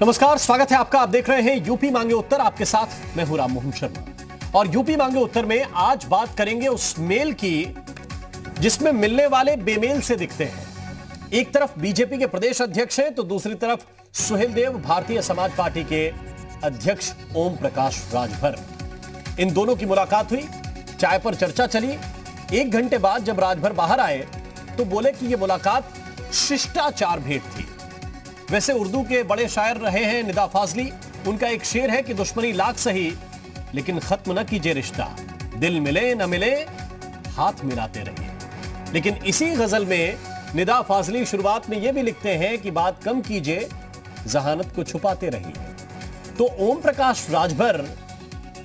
नमस्कार, स्वागत है आपका। आप देख रहे हैं यूपी मांगे उत्तर। आपके साथ मैं हूं राम मोहन शर्मा और यूपी मांगे उत्तर में आज बात करेंगे उस मेल की जिसमें मिलने वाले बेमेल से दिखते हैं। एक तरफ बीजेपी के प्रदेश अध्यक्ष हैं तो दूसरी तरफ सुहेलदेव भारतीय समाज पार्टी के अध्यक्ष ओम प्रकाश राजभर। इन दोनों की मुलाकात हुई, चाय पर चर्चा चली। 1 घंटे बाद जब राजभर बाहर आए तो बोले कि यह मुलाकात शिष्टाचार भेंट थी। वैसे उर्दू के बड़े शायर रहे हैं निदा फाजली। उनका एक शेर है कि दुश्मनी लाख सही लेकिन खत्म न कीजिए रिश्ता, दिल मिले न मिले हाथ मिलाते रहिए। लेकिन इसी गजल में निदा फाजली शुरुआत में यह भी लिखते हैं कि बात कम कीजिए जहानत को छुपाते रहिए। तो ओम प्रकाश राजभर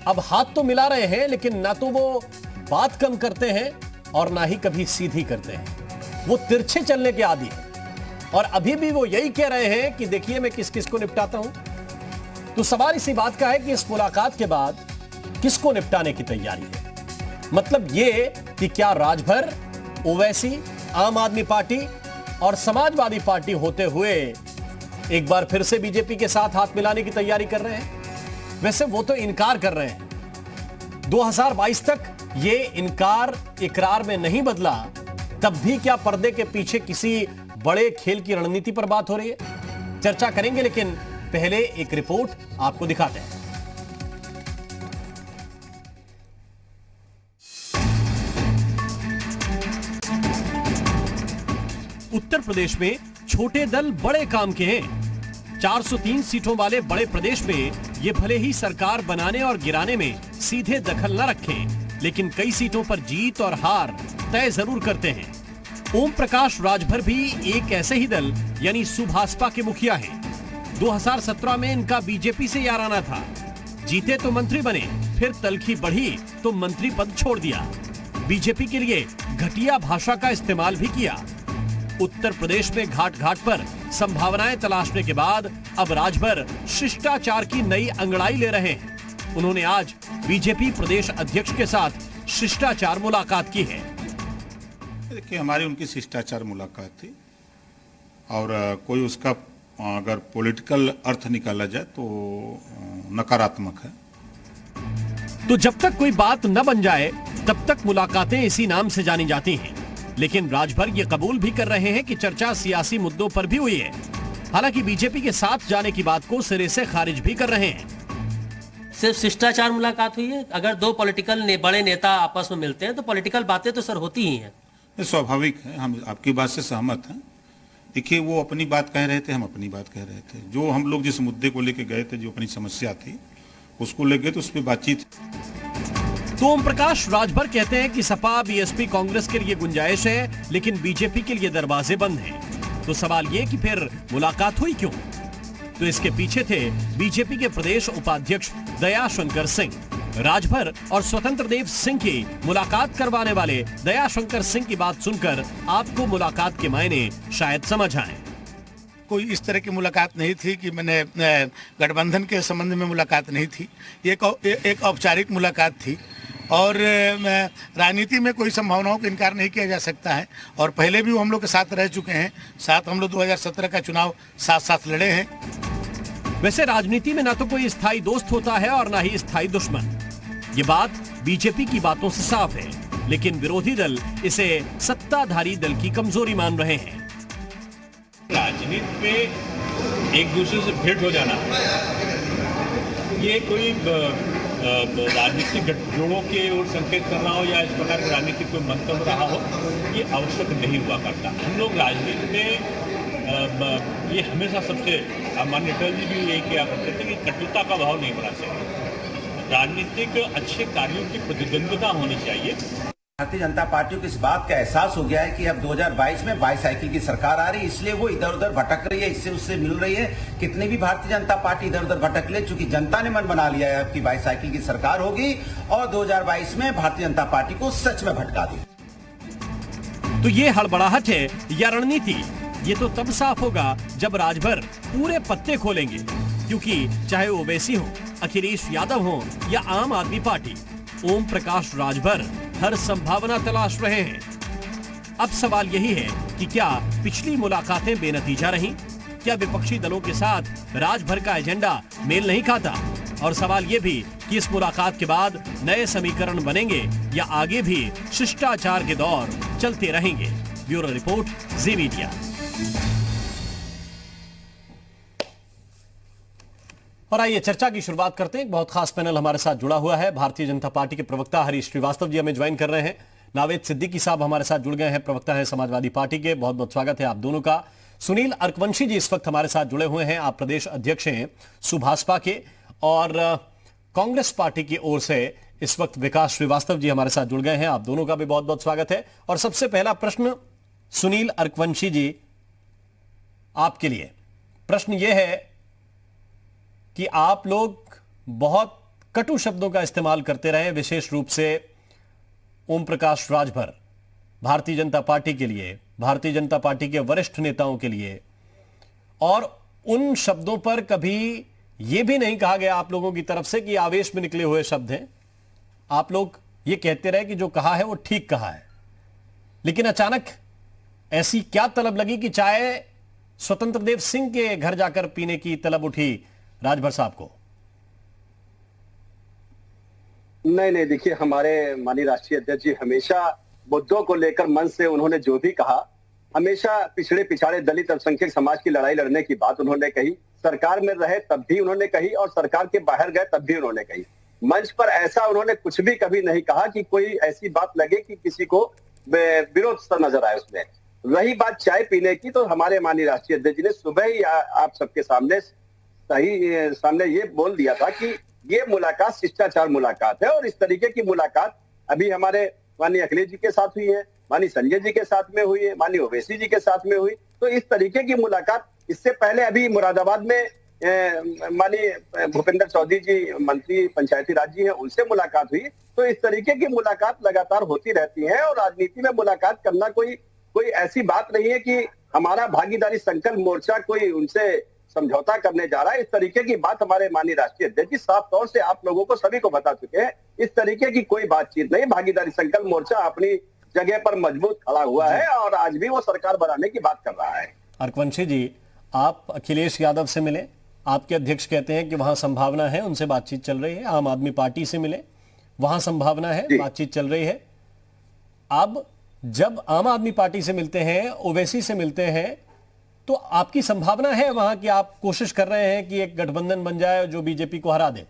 अब हाथ तो मिला रहे हैं लेकिन ना तो वो बात कम करते हैं और ना ही कभी सीधी करते हैं। वो तिरछे चलने के आदी हैं और अभी भी वो यही कह रहे हैं कि देखिए मैं किस किस को निपटाता हूं। तो सवाल इसी बात का है कि इस मुलाकात के बाद किसको निपटाने की तैयारी है। मतलब ये कि क्या राजभर, ओवैसी, आम आदमी पार्टी और समाजवादी पार्टी होते हुए एक बार फिर से बीजेपी के साथ हाथ मिलाने की तैयारी कर रहे हैं। वैसे वो तो इनकार कर रहे हैं। 2022 तक ये इनकार इकरार में नहीं बदला, तब भी क्या पर्दे के पीछे किसी बड़े खेल की रणनीति पर बात हो रही है? चर्चा करेंगे, लेकिन पहले एक रिपोर्ट आपको दिखाते हैं। उत्तर प्रदेश में छोटे दल बड़े काम के हैं। 403 सीटों वाले बड़े प्रदेश में ये भले ही सरकार बनाने और गिराने में सीधे दखल न रखें, लेकिन कई सीटों पर जीत और हार तय जरूर करते हैं। ओम प्रकाश राजभर भी एक ऐसे ही दल यानी सुभाषपा के मुखिया हैं। 2017 में इनका बीजेपी से याराना था। जीते तो मंत्री बने, फिर तलखी बढ़ी तो मंत्री पद छोड़ दिया। बीजेपी के लिए घटिया भाषा का इस्तेमाल भी किया। उत्तर प्रदेश में घाट घाट पर संभावनाएं तलाशने के बाद अब राजभर शिष्टाचार की नई अंगड़ाई ले रहे हैं। उन्होंने आज बीजेपी प्रदेश अध्यक्ष के साथ शिष्टाचार मुलाकात की है। देखिए, हमारी उनकी शिष्टाचार मुलाकात थी और कोई उसका अगर पॉलिटिकल अर्थ निकाला जाए तो नकारात्मक है। तो जब तक कोई बात न बन जाए तब तक मुलाकातें इसी नाम से जानी जाती हैं। लेकिन राजभर ये कबूल भी कर रहे हैं कि चर्चा सियासी मुद्दों पर भी हुई है। हालांकि बीजेपी के साथ जाने की बात को सिरे से खारिज भी कर रहे हैं। सिर्फ शिष्टाचार मुलाकात हुई है। अगर दो पॉलिटिकल बड़े नेता आपस में मिलते हैं तो पॉलिटिकल बातें तो सर होती ही हैं। स्वाभाविक है, हम आपकी बात से सहमत हैं। देखिए, वो अपनी बात कह रहे थे, हम अपनी बात कह रहे थे। जो हम लोग जिस मुद्दे को लेके गए थे, जो अपनी समस्या थी उसको लेके तो उस पर बातचीत। तो ओम प्रकाश राजभर कहते हैं कि सपा, बीएसपी, कांग्रेस के लिए गुंजाइश है लेकिन बीजेपी के लिए दरवाजे बंद हैं। तो सवाल ये कि फिर मुलाकात हुई क्यों? तो इसके पीछे थे बीजेपी के प्रदेश उपाध्यक्ष दयाशंकर सिंह। राजभर और स्वतंत्र देव सिंह की मुलाकात करवाने वाले दयाशंकर सिंह की बात सुनकर आपको मुलाकात के मायने शायद समझ आए। कोई इस तरह की मुलाकात नहीं थी कि मैंने गठबंधन के संबंध में मुलाकात नहीं थी। एक औपचारिक मुलाकात थी और राजनीति में कोई संभावनाओं का इनकार नहीं किया जा सकता है। और पहले भी वो हम लोग के साथ रह चुके हैं। साथ हम लोग 2017 का चुनाव साथ साथ लड़े हैं। वैसे राजनीति में ना तो कोई स्थायी दोस्त होता है और ना ही स्थायी दुश्मन। ये बात बीजेपी की बातों से साफ है, लेकिन विरोधी दल इसे सत्ताधारी दल की कमजोरी मान रहे हैं। राजनीति में एक दूसरे से भेंट हो जाना, ये कोई राजनीतिक गठजोड़ों के ओर संकेत करना हो या इस प्रकार का राजनीतिक कोई मंतव्य रहा हो, ये आवश्यक नहीं हुआ करता। हम लोग राजनीति में ये हमेशा सबसे माननीय अटल जी भी यही किया करते थे कि कटुता का भाव नहीं बना चाहिए। राजनीतिक अच्छे कार्यों की प्रतिद्वंद्विता होनी चाहिए। भारतीय जनता पार्टी को इस बात का एहसास हो गया है कि अब 2022 में बाईसाइकिल की सरकार आ रही है, इसलिए वो इधर उधर भटक रही है, इससे उससे मिल रही है। कितनी भी भारतीय जनता पार्टी इधर उधर भटक ले, चूंकि जनता ने मन बना लिया है अब की बाईसाइकिल की सरकार होगी और 2022 में भारतीय जनता पार्टी को सच में भटका दी। तो ये हड़बड़ाहट है या रणनीति? ये तो तब साफ होगा जब राजभर पूरे पत्ते खोलेंगे, क्योंकि चाहे ओवैसी हो, अखिलेश यादव हो या आम आदमी पार्टी, ओम प्रकाश राजभर हर संभावना तलाश रहे हैं। अब सवाल यही है कि क्या पिछली मुलाकातें बेनतीजा रहीं? क्या विपक्षी दलों के साथ राजभर का एजेंडा मेल नहीं खाता? और सवाल ये भी कि इस मुलाकात के बाद नए समीकरण बनेंगे या आगे भी शिष्टाचार के दौर चलते रहेंगे? ब्यूरो रिपोर्ट, जी मीडिया। और आइए चर्चा की शुरुआत करते हैं। एक बहुत खास पैनल हमारे साथ जुड़ा हुआ है। भारतीय जनता पार्टी के प्रवक्ता हरीश श्रीवास्तव जी हमें ज्वाइन कर रहे हैं। नावेद सिद्दीकी साहब हमारे साथ जुड़ गए हैं, प्रवक्ता हैं समाजवादी पार्टी के। बहुत बहुत स्वागत है आप दोनों का। सुनील अर्कवंशी जी इस वक्त हमारे साथ जुड़े हुए हैं। आप प्रदेश अध्यक्ष हैं सुभाषपा के। और कांग्रेस पार्टी की ओर से इस वक्त विकास श्रीवास्तव जी हमारे साथ जुड़ गए हैं। आप दोनों का भी बहुत बहुत स्वागत है। और सबसे पहला प्रश्न सुनील अर्कवंशी जी आपके लिए। प्रश्न यह है कि आप लोग बहुत कटु शब्दों का इस्तेमाल करते रहे, विशेष रूप से ओम प्रकाश राजभर, भारतीय जनता पार्टी के लिए, भारतीय जनता पार्टी के वरिष्ठ नेताओं के लिए। और उन शब्दों पर कभी यह भी नहीं कहा गया आप लोगों की तरफ से कि आवेश में निकले हुए शब्द हैं। आप लोग ये कहते रहे कि जो कहा है वो ठीक कहा है। लेकिन अचानक ऐसी क्या तलब लगी कि चाहे स्वतंत्र देव सिंह के घर जाकर पीने की तलब उठी राजभर साहब को? नहीं, देखिए, हमारे माननीय राष्ट्रीय अध्यक्ष जी हमेशा मुद्दों को लेकर मन से उन्होंने जो भी कहा, हमेशा पिछड़े पिछाड़े दलित अल्पसंख्यक समाज की लड़ाई लड़ने की बात उन्होंने कही। सरकार में रहे तब भी उन्होंने कही और सरकार के बाहर गए तब भी उन्होंने कही। मंच पर ऐसा उन्होंने कुछ भी कभी नहीं कहा कि कोई ऐसी बात लगे कि किसी को विरोध सा नजर आए उसमें। रही बात चाय पीने की, तो हमारे माननीय राष्ट्रीय अध्यक्ष जी ने सुबह ही आप सबके सामने ये बोल दिया था कि ये मुलाकात शिष्टाचार मुलाकात है और इस तरीके की मुलाकात अभी हमारे माननीय अखिलेश जी के साथ हुई है, माननीय संजय जी के साथ में हुई है, माननीय ओवैसी जी के साथ में हुई। तो इस तरीके की मुलाकात इससे पहले अभी मुरादाबाद में माननीय भूपेंद्र चौधरी जी मंत्री पंचायती राज जी हैं, उनसे मुलाकात हुई। तो इस तरीके की मुलाकात लगातार होती रहती है और राजनीति में मुलाकात करना कोई ऐसी बात नहीं है कि हमारा भागीदारी संकल्प मोर्चा कोई उनसे समझौता करने जा रहा है। इस तरीके की बात हमारे माननीय राष्ट्रीय अध्यक्ष जी साफ तौर से आप लोगों को सभी को बता चुके हैं। इस तरीके की कोई बातचीत नहीं। भागीदारी संकल्प मोर्चा अपनी जगह पर मजबूत खड़ा हुआ है और आज भी वो सरकार बनाने की बात कर रहा है। अर्कवंशी जी, आप अखिलेश यादव से मिले, आपके अध्यक्ष कहते हैं कि वहां संभावना है, उनसे बातचीत चल रही है। आम आदमी पार्टी से मिले, वहां संभावना है, बातचीत चल रही है। अब जब आम आदमी पार्टी से मिलते हैं, ओवैसी से मिलते हैं, तो आपकी संभावना है वहां कि आप कोशिश कर रहे हैं कि एक गठबंधन बन जाए जो बीजेपी को हरा दे।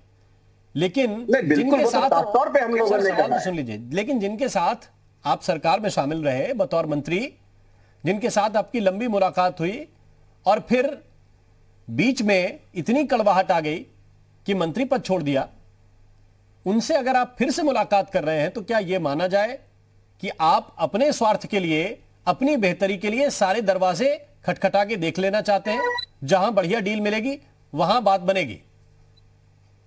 लेकिन जिनके साथ तौर पे हम लोगों ने सुन लीजिए, लेकिन जिनके साथ आप सरकार में शामिल रहे बतौर मंत्री, जिनके साथ आपकी लंबी मुलाकात हुई और फिर बीच में इतनी कड़वाहट आ गई कि मंत्री पद छोड़ दिया, उनसे अगर आप फिर से मुलाकात कर रहे हैं तो क्या यह माना जाए कि आप अपने स्वार्थ के लिए, अपनी बेहतरी के लिए सारे दरवाजे खटखटा के देख लेना चाहते हैं? जहां बढ़िया डील मिलेगी वहां बात बनेगी।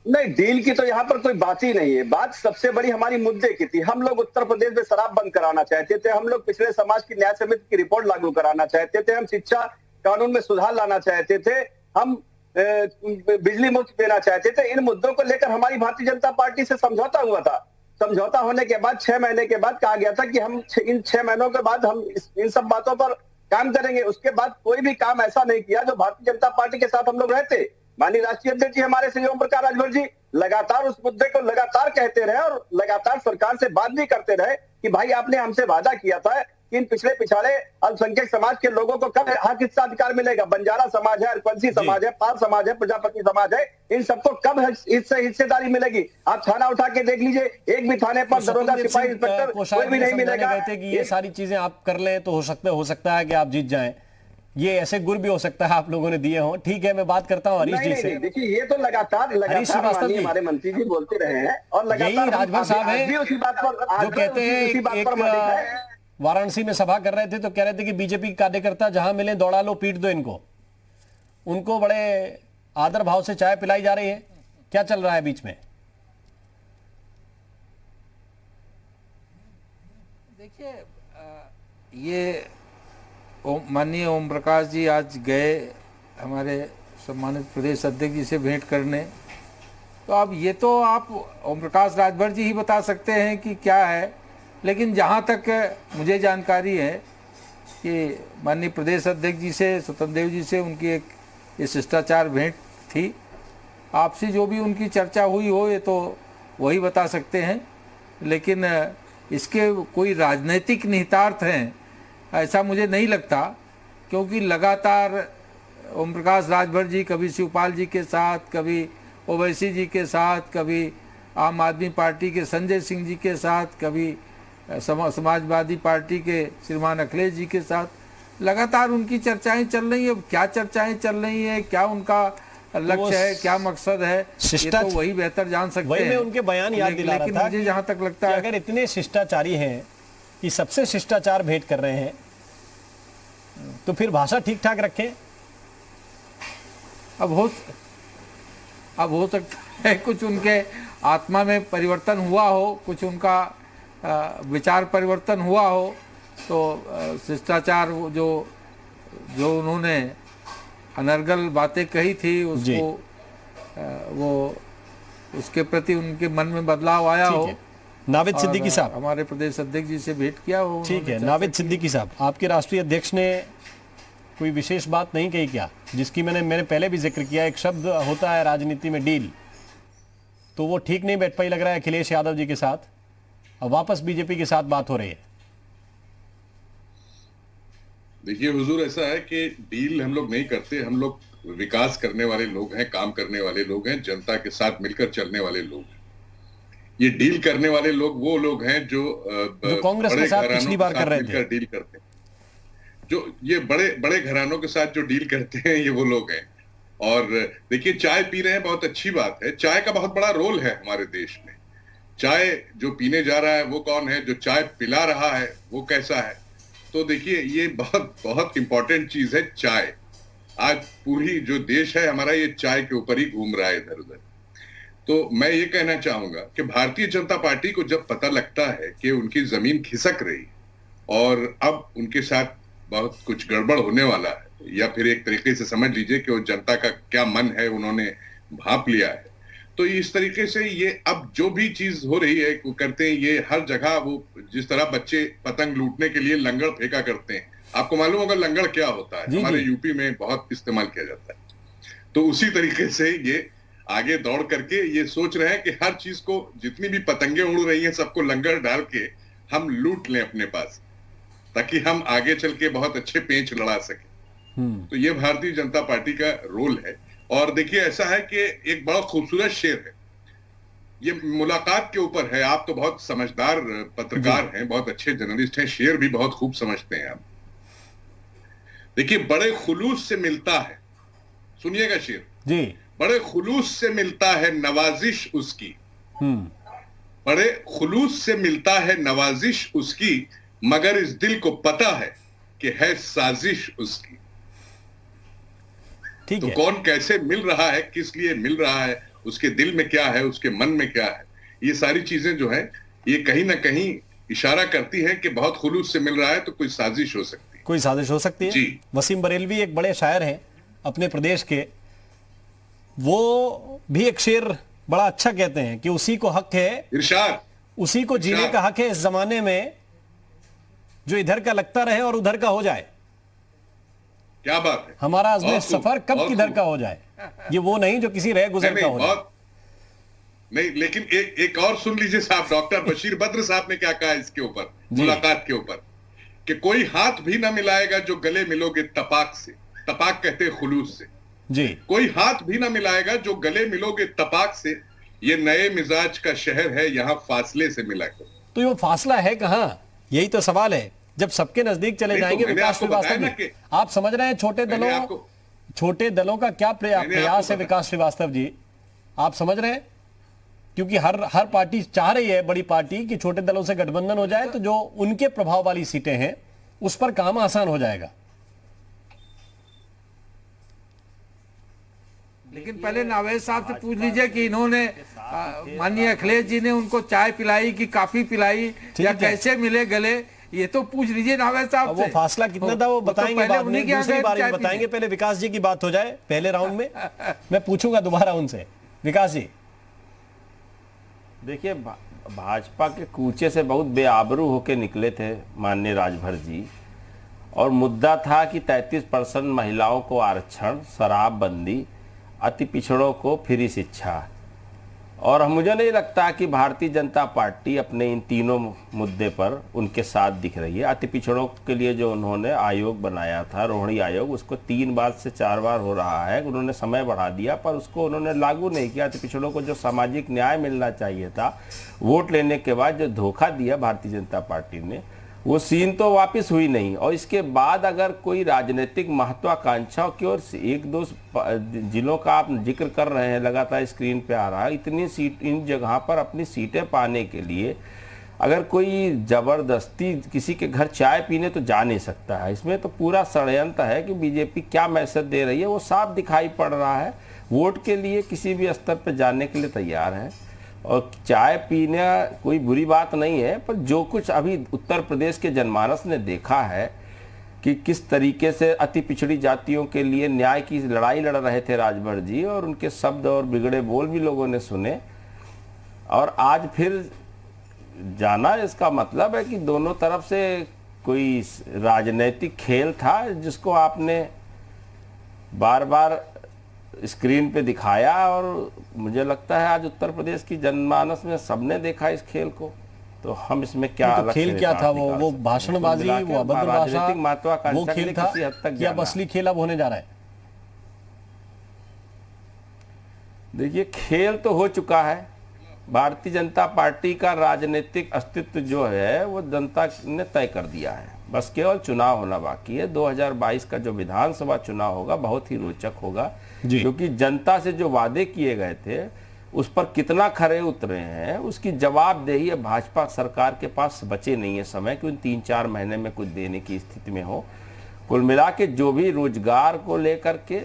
नहीं, डील की तो यहाँ पर कोई बात ही नहीं है। बात सबसे बड़ी हमारी मुद्दे की थी। हम लोग उत्तर प्रदेश में शराब बंद कराना चाहते थे, हम लोग पिछड़े समाज की न्याय समिति की रिपोर्ट लागू कराना चाहते थे, हम शिक्षा कानून में सुधार लाना चाहते थे, हम बिजली मुफ्त देना चाहते थे। इन मुद्दों को लेकर हमारी भारतीय जनता पार्टी से समझौता हुआ था। समझौता होने के बाद 6 महीने के बाद कहा गया था कि हम इन 6 महीनों के बाद हम इन सब बातों पर काम करेंगे। उसके बाद कोई भी काम ऐसा नहीं किया जो भारतीय जनता पार्टी के साथ हम लोग रहते। माननीय राष्ट्रीय अध्यक्ष जी हमारे श्री ओम प्रकाश राजभर जी लगातार उस मुद्दे को लगातार कहते रहे और लगातार सरकार से बात भी करते रहे कि भाई आपने हमसे वादा किया था कि इन पिछड़े पिछाड़े अल्पसंख्यक समाज के लोगों को कब हक हिस्सा अधिकार मिलेगा। बंजारा समाज है, अर्कवंशी समाज है, पाल समाज है, प्रजापति समाज है, इन सबको कब हिस्सेदारी मिलेगी? आप थाना उठा के देख लीजिए, एक भी थाने पर दरोगा, सिपाही, इंस्पेक्टर कोई भी नहीं मिलेगा। कहते कि ये सारी चीजें आप कर लें तो हो सकता है कि आप जीत जाएं। ये ऐसे गुर भी हो सकता है आप लोगों ने दिए हों। ठीक है, मैं बात करता हूं हरीश जी से। देखिए, ये तो लगातार हमारे मंत्री जी बोलते रहे हैं और लगातार राजभर साहब है उसी बात पर जो कहते हैं वाराणसी में सभा कर रहे थे तो कह रहे थे कि बीजेपी कार्यकर्ता जहां मिले दौड़ा लो, पीट दो इनको। उनको बड़े आदर भाव से चाय पिलाई जा रही है। क्या चल रहा है बीच में? देखिए, ये माननीय ओम प्रकाश जी आज गए हमारे सम्मानित प्रदेश अध्यक्ष जी से भेंट करने, तो अब ये तो आप ओम प्रकाश राजभर जी ही बता सकते हैं कि क्या है। लेकिन जहाँ तक मुझे जानकारी है कि माननीय प्रदेश अध्यक्ष जी से, स्वतंत्र देव जी से उनकी एक ये शिष्टाचार भेंट थी। आपसी जो भी उनकी चर्चा हुई हो ये तो वही बता सकते हैं, लेकिन इसके कोई राजनीतिक निहितार्थ हैं ऐसा मुझे नहीं लगता, क्योंकि लगातार ओम प्रकाश राजभर जी कभी शिवपाल जी के साथ, कभी ओवैसी जी के साथ, कभी आम आदमी पार्टी के संजय सिंह जी के साथ, कभी समाजवादी पार्टी के श्रीमान अखिलेश जी के साथ लगातार उनकी चर्चाएं चल रही है। क्या चर्चाएं चल रही है, क्या उनका लक्ष्य है, क्या मकसद है, ये तो वही बेहतर जान सकते हैं। वही मैं उनके बयान याद दिला रहा था, मुझे जहां तक लगता है अगर इतने शिष्टाचारी हैं कि सबसे शिष्टाचार भेंट कर रहे हैं तो फिर भाषा ठीक ठाक रखें। अब हो सकता है कुछ उनके आत्मा में परिवर्तन हुआ हो, कुछ उनका विचार परिवर्तन हुआ हो, तो शिष्टाचार जो उन्होंने अनर्गल बातें कही थी उसको वो उसके प्रति उनके मन में बदलाव आया हो। नावेद सिद्दीकी साहब, हमारे प्रदेश अध्यक्ष जी से भेंट किया हो। ठीक है, नावेद सिद्दीकी साहब, आपके राष्ट्रीय अध्यक्ष ने कोई विशेष बात नहीं कही क्या, जिसकी मैंने पहले भी जिक्र किया, एक शब्द होता है राजनीति में डील, तो वो ठीक नहीं बैठ पाई लग रहा है अखिलेश यादव जी के साथ, अब वापस बीजेपी के साथ बात हो रही है। देखिए हुजूर, ऐसा है कि डील हम लोग नहीं करते, हम लोग विकास करने वाले लोग हैं, काम करने वाले लोग हैं, जनता के साथ मिलकर चलने वाले लोग हैं। ये डील करने वाले लोग वो लोग हैं जो कांग्रेस के साथ पिछली बार कर रहे थे, डील करते हैं। जो ये बड़े घरानों के साथ जो डील करते हैं ये वो लोग हैं। और देखिए, चाय पी रहे हैं, बहुत अच्छी बात है, चाय का बहुत बड़ा रोल है हमारे देश में। चाय जो पीने जा रहा है वो कौन है, जो चाय पिला रहा है वो कैसा है, तो देखिए ये बहुत बहुत इंपॉर्टेंट चीज है चाय। आज पूरी जो देश है हमारा ये चाय के ऊपर ही घूम रहा है इधर उधर। तो मैं ये कहना चाहूंगा कि भारतीय जनता पार्टी को जब पता लगता है कि उनकी जमीन खिसक रही और अब उनके साथ बहुत कुछ गड़बड़ होने वाला है, या फिर एक तरीके से समझ लीजिए कि वो जनता का क्या मन है उन्होंने भांप लिया है, तो इस तरीके से ये अब जो भी चीज हो रही है वो करते हैं। ये हर जगह वो जिस तरह बच्चे पतंग लूटने के लिए लंगड़ फेंका करते हैं, आपको मालूम होगा लंगड़ क्या होता है, हमारे यूपी में बहुत इस्तेमाल किया जाता है। तो उसी तरीके से ये आगे दौड़ करके ये सोच रहे हैं कि हर चीज को, जितनी भी पतंगे उड़ रही हैं सबको लंगर डाल के हम लूट लें अपने पास, ताकि हम आगे चल के बहुत अच्छे पेंच लड़ा सके। तो ये भारतीय जनता पार्टी का रोल है। और देखिए ऐसा है कि एक बड़ा खूबसूरत शेर है, ये मुलाकात के ऊपर है। आप तो बहुत समझदार पत्रकार हैं, बहुत अच्छे जर्नलिस्ट हैं, शेर भी बहुत खूब समझते हैं आप। देखिए, बड़े खुलूस से मिलता है, सुनिएगा शेर जी, बड़े खुलूस से मिलता है नवाजिश उसकी, बड़े खुलूस से मिलता है नवाजिश उसकी, मगर इस दिल को पता है कि है साजिश उसकी। तो कौन कैसे मिल रहा है, किस लिए मिल रहा है, उसके दिल में क्या है, उसके मन में क्या है, ये सारी चीजें जो है ये कहीं ना कहीं इशारा करती है कि बहुत खुलूस से मिल रहा है, तो कोई साजिश हो सकती है, कोई साजिश हो सकती है जी। वसीम बरेलवी एक बड़े शायर हैं अपने प्रदेश के, वो भी एक शेर बड़ा अच्छा कहते हैं कि उसी को हक है इरशाद, उसी को जीने का हक है इस जमाने में, जो इधर का लगता रहे और उधर का हो जाए। क्या बात है, हमारा अज़्म सफर कब किधर का हो जाए, ये वो नहीं जो किसी रह गुजर का हो जाए। नहीं, लेकिन एक और सुन लीजिए साहब, डॉक्टर बशीर बद्र साहब ने क्या कहा इसके ऊपर, मुलाकात के ऊपर, कि कोई हाथ भी ना मिलाएगा जो गले मिलोगे तपाक से, तपाक कहते हैं खुलूस से जी, कोई हाथ भी ना मिलाएगा जो गले मिलोगे तपाक से, ये नए मिजाज का शहर है यहाँ फासले से मिला करो। तो ये फासला है कहाँ, यही तो सवाल है। जब सबके नजदीक चले जाएंगे विकास श्रीवास्तव जी, आप समझ रहे हैं छोटे दलों का क्या प्रयास है विकास श्रीवास्तव जी, आप समझ रहे हैं? क्योंकि हर पार्टी चाह रही है, बड़ी पार्टी, कि छोटे दलों से गठबंधन हो जाए तो जो उनके प्रभाव वाली सीटें हैं उस पर काम आसान हो जाएगा। लेकिन पहले नावेद साहब से पूछ लीजिए कि इन्होंने माननीय अखिलेश जी ने उनको चाय पिलाई कि काफी पिलाई, या कैसे मिले गले, ये तो पूछ लीजिए नावेद साहब से। वो फासला कितना था वो बताएंगे बाद में, दूसरी बारी में बताएंगे, पहले विकास जी की बात हो जाए पहले राउंड में। मैं पूछूंगा दोबारा उनसे। विकास जी, देखिए, भाजपा के कूचे से बहुत बेआबरू होके निकले थे माननीय राजभर जी, और मुद्दा था कि 33% महिलाओं को आरक्षण, शराबबंदी, अति पिछड़ों को फ्री शिक्षा। और मुझे नहीं लगता कि भारतीय जनता पार्टी अपने इन तीनों मुद्दे पर उनके साथ दिख रही है। अति पिछड़ों के लिए जो उन्होंने आयोग बनाया था, रोहिणी आयोग, उसको 3 बार से 4 बार हो रहा है। उन्होंने समय बढ़ा दिया पर उसको उन्होंने लागू नहीं किया। अति पिछड़ों को जो सामाजिक न्याय मिलना चाहिए था, वोट लेने के बाद जो धोखा दिया भारतीय जनता पार्टी ने, वो सीन तो वापस हुई नहीं। और इसके बाद अगर कोई राजनीतिक महत्वाकांक्षाओं की ओर 1-2 जिलों का आप जिक्र कर रहे हैं, लगातार स्क्रीन पे आ रहा है, इतनी सीट इन जगह पर अपनी सीटें पाने के लिए अगर कोई जबरदस्ती किसी के घर चाय पीने तो जा नहीं सकता है। इसमें तो पूरा षड्यंत्र है कि बीजेपी क्या मैसेज दे रही है, वो साफ दिखाई पड़ रहा है। वोट के लिए किसी भी स्तर पर जाने के लिए तैयार है और चाय पीना कोई बुरी बात नहीं है, पर जो कुछ अभी उत्तर प्रदेश के जनमानस ने देखा है कि किस तरीके से अति पिछड़ी जातियों के लिए न्याय की लड़ाई लड़ रहे थे राजभर जी, और उनके शब्द और बिगड़े बोल भी लोगों ने सुने, और आज फिर जाना, इसका मतलब है कि दोनों तरफ से कोई राजनीतिक खेल था जिसको आपने बार बार स्क्रीन पे दिखाया। और मुझे लगता है आज उत्तर प्रदेश की जनमानस में सबने देखा इस खेल को, तो हम इसमें क्या तो खेल क्या था? वो भाषणबाजी, वो अभद्र भाषा, वो खेल था या असली खेल अब होने जा रहा है? देखिए, खेल तो हो चुका है। भारतीय जनता पार्टी का राजनीतिक अस्तित्व जो है वो जनता ने तय कर दिया है, बस केवल चुनाव होना बाकी है। 2022 का जो विधानसभा चुनाव होगा बहुत ही रोचक होगा, क्योंकि जनता से जो वादे किए गए थे उस पर कितना खरे उतरे हैं, उसकी जवाबदेही अब भाजपा सरकार के पास बचे नहीं है समय कि उन 3-4 महीने में कुछ देने की स्थिति में हो। कुल मिला के जो भी रोजगार को लेकर के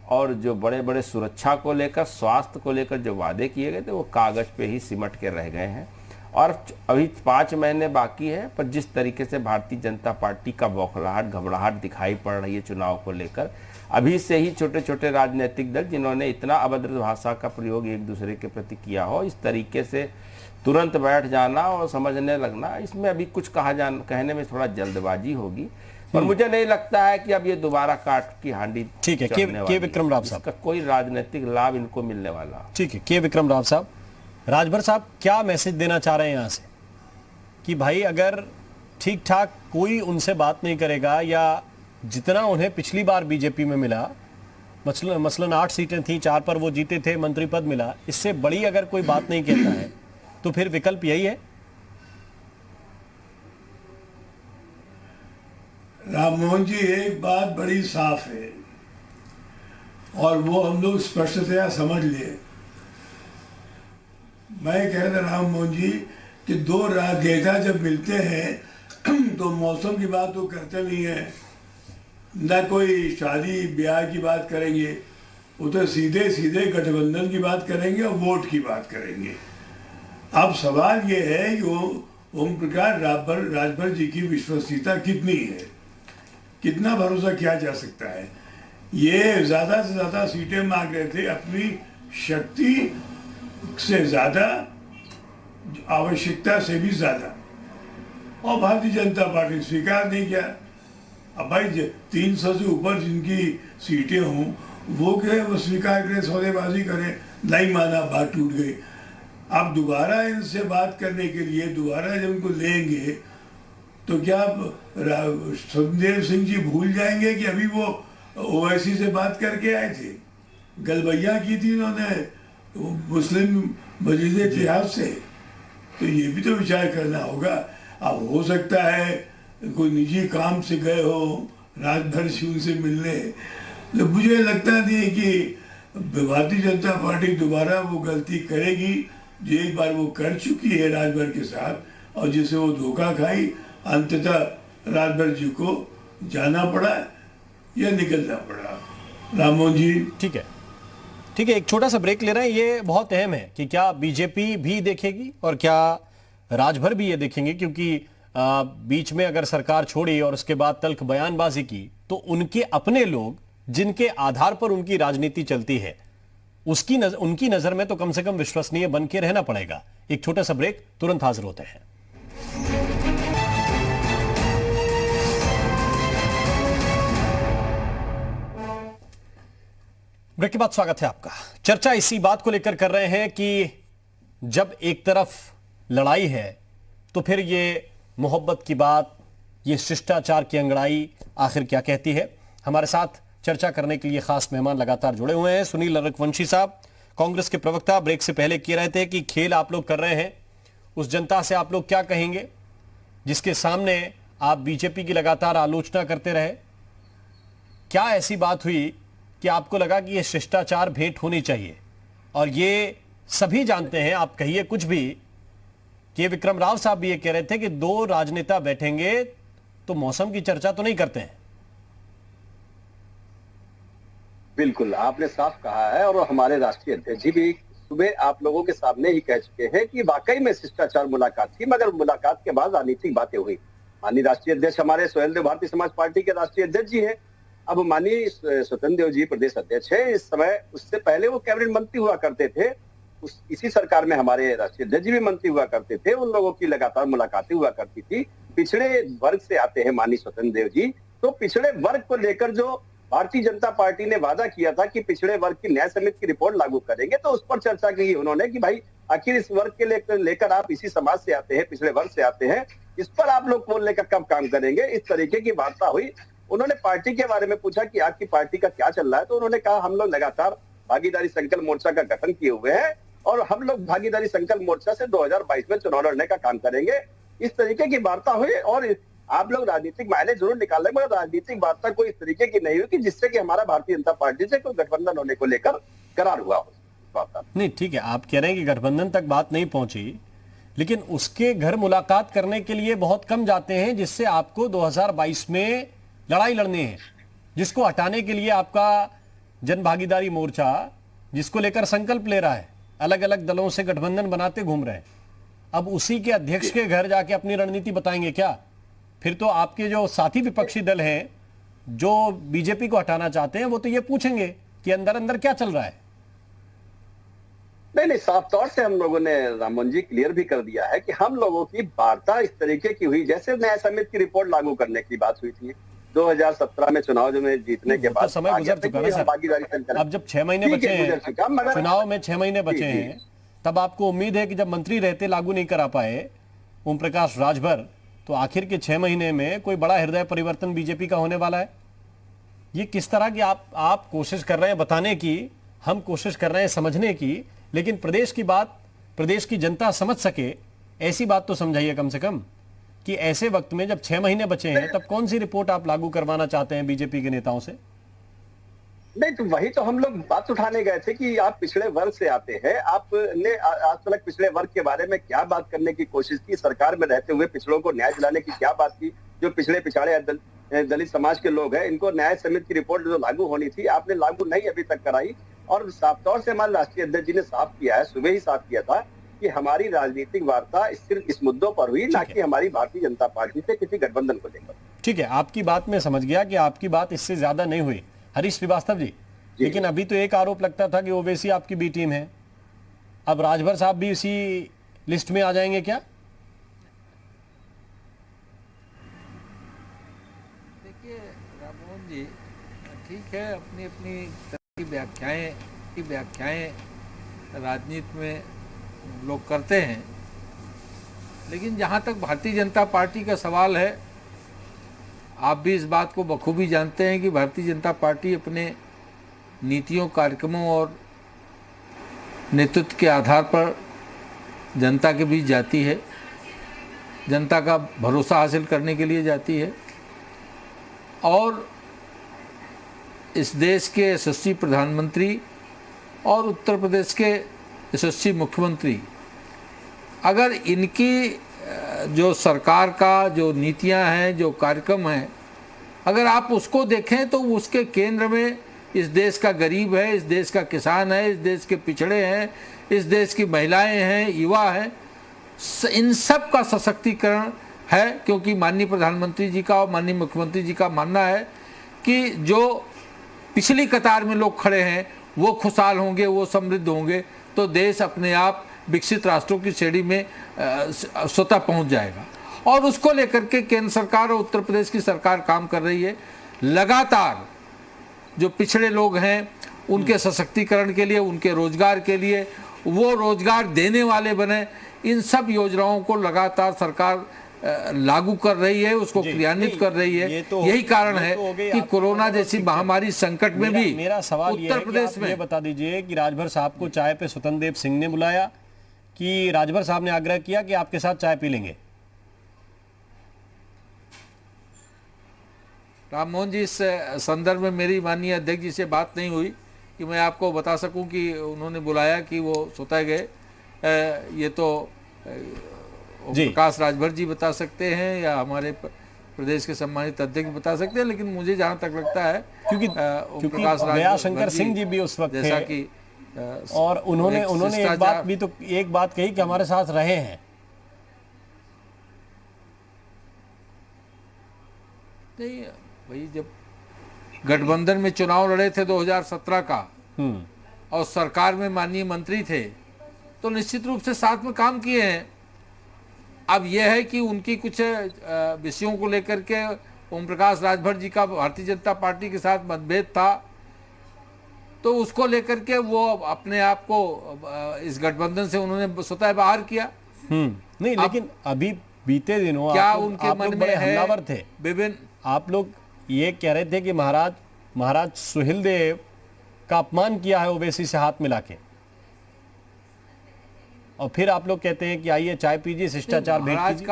और जो बड़े बड़े सुरक्षा को लेकर, स्वास्थ्य को लेकर जो वादे किए गए थे वो कागज पे ही सिमट के रह गए हैं। और अभी 5 महीने बाकी है, पर जिस तरीके से भारतीय जनता पार्टी का बौखलाहट, घबराहट दिखाई पड़ रही है चुनाव को लेकर, अभी से ही छोटे छोटे राजनीतिक दल जिन्होंने इतना अभद्र भाषा का प्रयोग एक दूसरे के प्रति किया हो, इस तरीके से तुरंत बैठ जाना और समझने लगना, इसमें अभी कुछ कहने में थोड़ा जल्दबाजी होगी। पर मुझे नहीं लगता है कि अब ये दोबारा काट की हांडी। ठीक है, के विक्रम राव साहब, कोई राजनीतिक लाभ इनको मिलने वाला। ठीक है, के विक्रम राव साहब, राजभर साहब क्या मैसेज देना चाह रहे हैं यहाँ से कि भाई अगर ठीक ठाक कोई उनसे बात नहीं करेगा, या जितना उन्हें पिछली बार बीजेपी में मिला, मसलन 8 सीटें थी, 4 पर वो जीते थे, मंत्री पद मिला, इससे बड़ी अगर कोई बात नहीं कहता है तो फिर विकल्प यही है? राममोहन जी, एक बात बड़ी साफ है और वो हम लोग स्पष्टतया समझ लिए। मैं कह रहा राममोहन जी कि 2 राजनेता जब मिलते हैं तो मौसम की बात तो करते नहीं है, ना कोई शादी ब्याह की बात करेंगे, वो तो सीधे सीधे गठबंधन की बात करेंगे और वोट की बात करेंगे। अब सवाल ये है कि ओम प्रकाश राजभर जी की विश्वसनीयता कितनी है, कितना भरोसा किया जा सकता है। ये ज़्यादा से ज़्यादा सीटें मांग रहे थे, अपनी शक्ति से ज़्यादा, आवश्यकता से भी ज़्यादा, और भारतीय जनता पार्टी स्वीकार नहीं किया। अब भाई 300 से ऊपर जिनकी सीटें हों वो क्या वो स्वीकार करें, सौदेबाजी करें, नहीं माना, बात टूट गई। अब दोबारा इनसे बात करने के लिए दोबारा जब उनको लेंगे तो क्या सुखदेव सिंह जी भूल जाएंगे कि अभी वो ओवैसी से बात करके आए थे, गलबैया की थी उन्होंने मुस्लिम मस्जिद इतिहास से? तो ये भी तो विचार करना होगा। अब हो सकता है कोई निजी काम से गए हो राजभर सिंह उनसे मिलने, तो मुझे लगता नहीं कि भारतीय जनता पार्टी दोबारा वो गलती करेगी जो एक बार वो कर चुकी है राजभर के साथ, और जिसे वो धोखा खाई, अंततः राजभर जी को जाना पड़ा या निकलना पड़ा। राममोहन जी, ठीक है, एक छोटा सा ब्रेक ले रहे हैं। ये बहुत अहम है कि क्या बीजेपी भी देखेगी और क्या राजभर भी ये देखेंगे, क्योंकि बीच में अगर सरकार छोड़ी और उसके बाद तल्ख बयानबाजी की तो उनके अपने लोग जिनके आधार पर उनकी राजनीति चलती है उनकी नजर में तो कम से कम विश्वसनीय बन के रहना पड़ेगा। एक छोटा सा ब्रेक, तुरंत हाजिर होते हैं। ब्रेक के बाद स्वागत है आपका। चर्चा इसी बात को लेकर कर रहे हैं कि जब एक तरफ लड़ाई है तो फिर ये मोहब्बत की बात, ये शिष्टाचार की अंगड़ाई आखिर क्या कहती है। हमारे साथ चर्चा करने के लिए खास मेहमान लगातार जुड़े हुए हैं। सुनील रघुवंशी साहब, कांग्रेस के प्रवक्ता, ब्रेक से पहले कह रहे थे कि खेल आप लोग कर रहे हैं, उस जनता से आप लोग क्या कहेंगे जिसके सामने आप बीजेपी की लगातार आलोचना करते रहे? क्या ऐसी बात हुई कि आपको लगा कि यह शिष्टाचार भेंट होनी चाहिए? और ये सभी जानते हैं, आप कहिए कुछ भी, कि विक्रम राव साहब भी ये कह रहे थे कि दो राजनेता बैठेंगे तो मौसम की चर्चा तो नहीं करते हैं। बिल्कुल, आपने साफ कहा है और हमारे राष्ट्रीय अध्यक्ष जी भी सुबह आप लोगों के सामने ही कह चुके हैं कि वाकई में शिष्टाचार मुलाकात थी, मगर मुलाकात के बाद राजनीतिक बातें हुई। माननीय राष्ट्रीय अध्यक्ष हमारे सुहेलदेव भारतीय समाज पार्टी के राष्ट्रीय अध्यक्ष जी हैं। अब माननीय स्वतंत्र देव जी प्रदेश अध्यक्ष है इस समय, उससे पहले वो कैबिनेट मंत्री हुआ करते थे। इसी सरकार में हमारे राष्ट्रीय अध्यक्ष जी भी मंत्री हुआ करते थे। उन लोगों की लगातार मुलाकातें हुआ करती थी। पिछड़े वर्ग से आते हैं माननीय स्वतंत्र देव जी, तो पिछड़े वर्ग को लेकर जो भारतीय जनता पार्टी ने वादा किया था कि पिछड़े वर्ग की न्याय समिति की रिपोर्ट लागू करेंगे, तो उस पर चर्चा की उन्होंने कि भाई आखिर इस वर्ग के लेकर आप इसी समाज से आते हैं, पिछड़े वर्ग से आते हैं, इस पर आप लोग बोलने का कब काम करेंगे। इस तरीके की वार्ता हुई। उन्होंने पार्टी के बारे में पूछा कि आपकी पार्टी का क्या चल रहा है, तो उन्होंने कहा हम लोग लगातार भागीदारी संकल्प मोर्चा का गठन किए हुए हैं और हम लोग भागीदारी संकल्प मोर्चा से 2022 में चुनाव लड़ने का काम करेंगे। इस तरीके की वार्ता हुई और आप लोग राजनीतिक मायने जरूर निकाल लेंगे, मगर राजनीतिक वार्ता कोई इस तरीके की नहीं हुई कि जिससे कि हमारा भारतीय जनता पार्टी से कोई गठबंधन होने को लेकर करार हुआ हो। नहीं, ठीक है, आप कह रहे हैं कि गठबंधन तक बात नहीं पहुंची, लेकिन उसके घर मुलाकात करने के लिए बहुत कम जाते हैं, जिससे आपको 2022 में लड़ाई लड़नी है, जिसको हटाने के लिए आपका जन भागीदारी मोर्चा, जिसको लेकर संकल्प ले रहा है, अलग अलग दलों से गठबंधन बनाते घूम रहे हैं। अब उसी के अध्यक्ष के घर जाके अपनी रणनीति बताएंगे क्या? फिर तो आपके जो साथी विपक्षी दल हैं जो बीजेपी को हटाना चाहते हैं, वो तो ये पूछेंगे कि अंदर अंदर क्या चल रहा है। नहीं, साफ तौर से हम लोगों ने राममोहन जी क्लियर भी कर दिया है कि हम लोगों की वार्ता इस तरीके की हुई जैसे न्याय समिति की रिपोर्ट लागू करने की बात हुई थी 2017 में चुनाव में जीतने के बाद। तो समय गुजर चुका है सर। अब जब 6 महीने बचे हैं, चुनाव में 6 महीने बचे हैं, तब आपको उम्मीद है कि जब मंत्री रहते लागू नहीं करा पाए ओम प्रकाश राजभर, तो आखिर के 6 महीने में कोई बड़ा हृदय परिवर्तन बीजेपी का होने वाला है। ये किस तरह की आप कोशिश कर रहे हैं बताने की, हम कोशिश कर रहे हैं समझने की, लेकिन प्रदेश की बात प्रदेश की जनता समझ सके ऐसी बात तो समझाइए कम से कम, कि ऐसे वक्त में जब 6 महीने बचे हैं तब कौन सी रिपोर्ट आप लागू करवाना चाहते हैं बीजेपी के नेताओं से? नहीं, तो वही तो हम लोग बात उठाने गए थे कि आप पिछड़े वर्ग से आते हैं। आपने आज तक पिछड़े वर्ग के बारे में क्या बात करने की कोशिश की? सरकार में रहते हुए पिछड़ों को न्याय दिलाने की क्या बात की? जो पिछड़े पिछाड़े दलित समाज के लोग हैं, इनको न्याय समिति की रिपोर्ट जो लागू होनी थी, आपने लागू नहीं अभी तक कराई। और साफ तौर से हमारे राष्ट्रीय अध्यक्ष जी ने साफ किया है, सुबह ही साफ किया था कि हमारी राजनीतिक वार्ता सिर्फ इस मुद्दों पर हुई, ना कि हमारी भारतीय जनता पार्टी से किसी गठबंधन को लेकर। ठीक है, आपकी बात में समझ गया कि आपकी बात इससे ज्यादा नहीं हुई। हरीश श्रीवास्तव जी, लेकिन अभी तो एक आरोप लगता था कि ओवैसी आपकी बी टीम है, अब राजभर साहब भी इसी लिस्ट में आ जाएंगे क्या? देखिए राममोहन जी, ठीक है, अपनी अपनी तरह की व्याख्याएं राजनीति में लोग करते हैं, लेकिन जहां तक भारतीय जनता पार्टी का सवाल है, आप भी इस बात को बखूबी जानते हैं कि भारतीय जनता पार्टी अपने नीतियों, कार्यक्रमों और नेतृत्व के आधार पर जनता के बीच जाती है, जनता का भरोसा हासिल करने के लिए जाती है। और इस देश के यशस्वी प्रधानमंत्री और उत्तर प्रदेश के यशस्वी मुख्यमंत्री, अगर इनकी जो सरकार का जो नीतियां हैं, जो कार्यक्रम हैं, अगर आप उसको देखें तो उसके केंद्र में इस देश का गरीब है, इस देश का किसान है, इस देश के पिछड़े हैं, इस देश की महिलाएं हैं, युवा हैं, इन सब का सशक्तिकरण है। क्योंकि माननीय प्रधानमंत्री जी का और माननीय मुख्यमंत्री जी का मानना है कि जो पिछली कतार में लोग खड़े हैं वो खुशहाल होंगे, वो समृद्ध होंगे, तो देश अपने आप विकसित राष्ट्रों की श्रेणी में स्वतः पहुंच जाएगा। और उसको लेकर के केंद्र सरकार और उत्तर प्रदेश की सरकार काम कर रही है। लगातार जो पिछड़े लोग हैं उनके सशक्तिकरण के लिए, उनके रोजगार के लिए, वो रोजगार देने वाले बने, इन सब योजनाओं को लगातार सरकार लागू कर रही है, उसको क्रियान्वित कर रही है। यही कारण है कि कोरोना जैसी महामारी संकट में भी मेरा सवाल उत्तर प्रदेश में ये बता दीजिए कि राजभर साहब को चाय पे स्वतंत्र देव सिंह ने बुलाया कि राजभर साहब ने आग्रह किया कि आपके साथ चाय पी लेंगे? राम मोहन जी, इस संदर्भ में मेरी माननीय अध्यक्ष जी से बात नहीं हुई कि मैं आपको बता सकूं कि उन्होंने बुलाया कि वो स्वतः गए। ये तो प्रकाश राजभर जी बता सकते हैं या हमारे प्रदेश के सम्मानित अध्यक्ष बता सकते हैं, लेकिन मुझे जहां तक लगता है क्योंकि प्रकाश दयाशंकर सिंह जी भी उस वक्त जैसा कि और उन्होंने एक बात कही कि हमारे साथ रहे हैं। नहीं भाई, जब गठबंधन में चुनाव लड़े थे 2017 का और सरकार में माननीय मंत्री थे, तो निश्चित रूप से साथ में काम किए हैं। अब यह है कि उनकी कुछ विषयों को लेकर के ओम प्रकाश राजभर जी का भारतीय जनता पार्टी के साथ मतभेद था, तो उसको लेकर के वो अपने आप को इस गठबंधन से उन्होंने स्वतः बाहर किया। नहीं, लेकिन अभी बीते दिनों क्या उनके मन में हमलावर थे विभिन्न, आप लोग ये कह रहे थे कि महाराज सुहेलदेव का अपमान किया है ओवैसी से हाथ मिला के, और फिर आप लोग कहते हैं कि आइए चाय पीजिए, शिष्टाचार भेंट कीजिए।